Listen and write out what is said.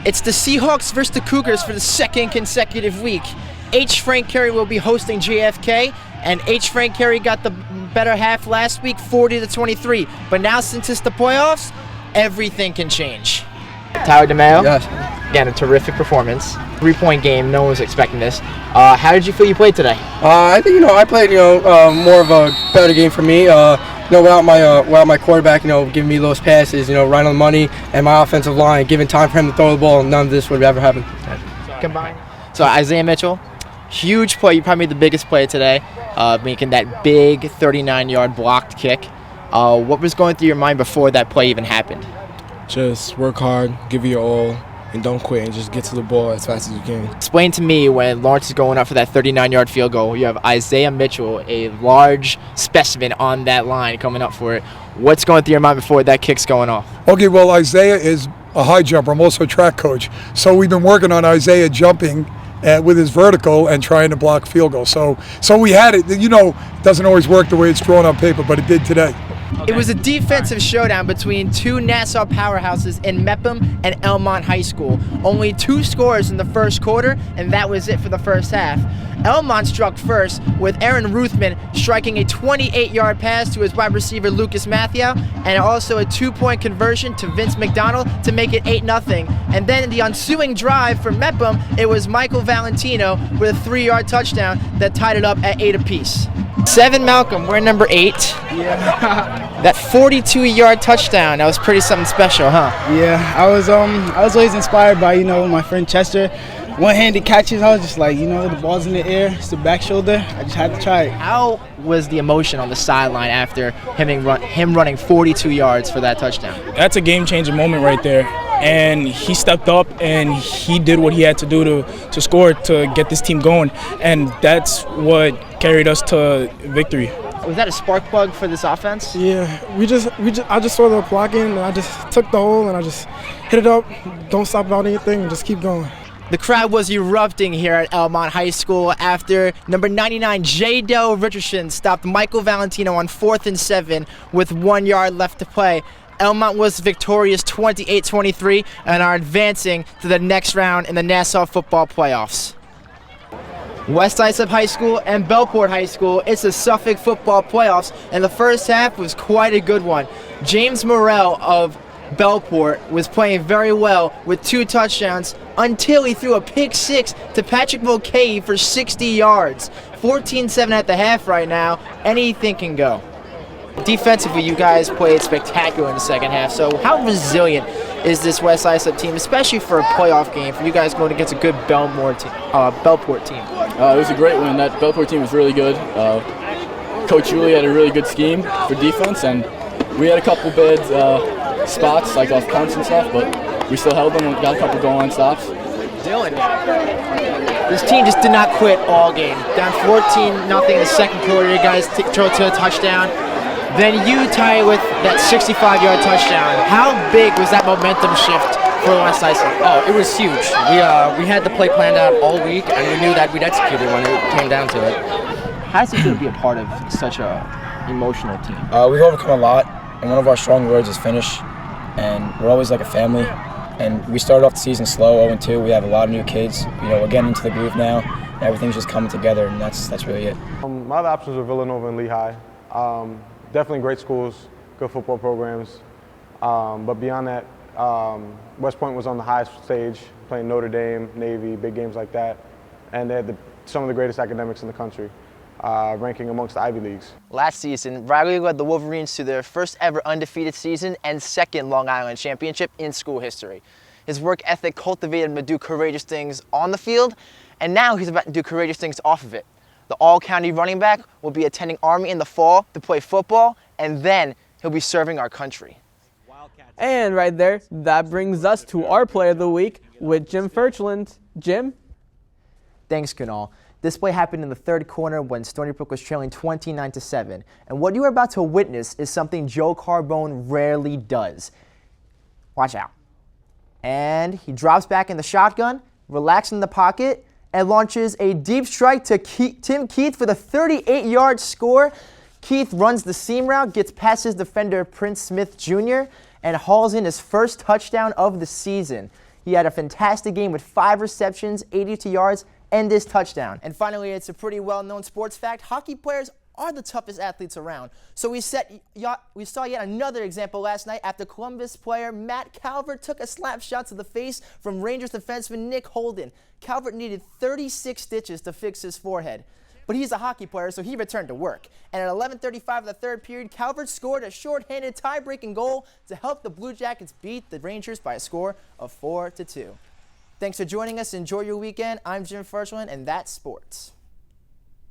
It's the Seahawks versus the Cougars for the second consecutive week. H. Frank Carey will be hosting JFK, and H. Frank Carey got the better half last week, 40-23. But now, since it's the playoffs, everything can change. Tyler DeMayo, yes. Again, a terrific performance. 3-point game, no one was expecting this. How did you feel you played today? I think, I played, more of a better game for me. Without my quarterback, giving me those passes, right on the money, and my offensive line giving time for him to throw the ball, none of this would have ever happened. Combined. So Isaiah Mitchell, huge play. You probably made the biggest play today, making that big 39-yard blocked kick. What was going through your mind before that play even happened? Just work hard, give it your all, and don't quit, and just get to the ball as fast as you can. Explain to me, when Lawrence is going up for that 39-yard field goal, you have Isaiah Mitchell, a large specimen on that line coming up for it. What's going through your mind before that kick's going off? Okay, well, Isaiah is a high jumper. I'm also a track coach. So we've been working on Isaiah jumping with his vertical and trying to block field goals. So we had it. It doesn't always work the way it's drawn on paper, but it did today. It was a defensive showdown between two Nassau powerhouses in Mepham and Elmont High School. Only 2 scores in the first quarter, and that was it for the first half. Elmont struck first, with Aaron Ruthman striking a 28-yard pass to his wide receiver Lucas Mathieu, and also a 2-point conversion to Vince McDonald to make it 8-0. And then in the ensuing drive for Mepham, it was Michael Valentino with a 3-yard touchdown that tied it up at 8 apiece. 7 Malcolm, we're number 8. Yeah. That 42-yard touchdown, that was pretty something special, huh? Yeah, I was always inspired by, my friend Chester. One-handed catches, I was just like, the ball's in the air, it's the back shoulder, I just had to try it. How was the emotion on the sideline after him running 42 yards for that touchdown? That's a game-changing moment right there. And he stepped up and he did what he had to do to score to get this team going. And that's what carried us to victory. Was that a spark plug for this offense? Yeah, I just saw the blocking, and I just took the hole, and I just hit it up, don't stop about anything, and just keep going. The crowd was erupting here at Elmont High School after number 99, J-Dell Richardson, stopped Michael Valentino on 4th and 7 with 1 yard left to play. Elmont was victorious 28-23 and are advancing to the next round in the Nassau football playoffs. West Islip High School and Bellport High School, it's the Suffolk football playoffs, and the first half was quite a good one. James Morrell of Bellport was playing very well with 2 touchdowns until he threw a pick 6 to Patrick Mulcahy for 60 yards. 14-7 at the half right now. Anything can go. Defensively, you guys played spectacular in the second half. So how resilient is this West Islip team, especially for a playoff game, for you guys going against a good Bellport team? It was a great win. That Bellport team was really good. Coach Julie had a really good scheme for defense, and we had a couple bad spots, like off punts and stuff, but we still held them and got a couple goal-line stops. Dylan, this team just did not quit all game. Down 14-0 in the second quarter, you guys throw to a touchdown. Then you tie with that 65-yard touchdown. How big was that momentum shift for West Islip? Oh, it was huge. We had the play planned out all week, and we knew that we'd execute it when it came down to it. How does it feel to be a part of such a emotional team? We've overcome a lot, and one of our strong words is finish. And we're always like a family. And we started off the season slow, 0-2. We have a lot of new kids. We're getting into the groove now, and everything's just coming together, and that's really it. My other options are Villanova and Lehigh. Definitely great schools, good football programs. But beyond that, West Point was on the highest stage, playing Notre Dame, Navy, big games like that. And they had some of the greatest academics in the country, ranking amongst the Ivy Leagues. Last season, Riley led the Wolverines to their first ever undefeated season and second Long Island championship in school history. His work ethic cultivated him to do courageous things on the field, and now he's about to do courageous things off of it. The all-county running back will be attending Army in the fall to play football, and then he'll be serving our country. And right there, that brings us to our Player of the Week with Jim Ferchland. Jim? Thanks, Kunal. This play happened in the third quarter when Stony Brook was trailing 29-7. And what you are about to witness is something Joe Carbone rarely does. Watch out. And he drops back in the shotgun, relaxes in the pocket, and launches a deep strike to Tim Keith for the 38-yard score. Keith runs the seam route, gets past his defender Prince Smith Jr., and hauls in his first touchdown of the season. He had a fantastic game with 5 receptions, 82 yards, and this touchdown. And finally, it's a pretty well-known sports fact. Hockey players are the toughest athletes around. So we saw yet another example last night after Columbus player Matt Calvert took a slap shot to the face from Rangers defenseman Nick Holden. Calvert needed 36 stitches to fix his forehead. But he's a hockey player, so he returned to work. And at 11:35 of the third period, Calvert scored a shorthanded tie-breaking goal to help the Blue Jackets beat the Rangers by a score of 4-2. Thanks for joining us. Enjoy your weekend. I'm Jim Ferchland, and that's sports.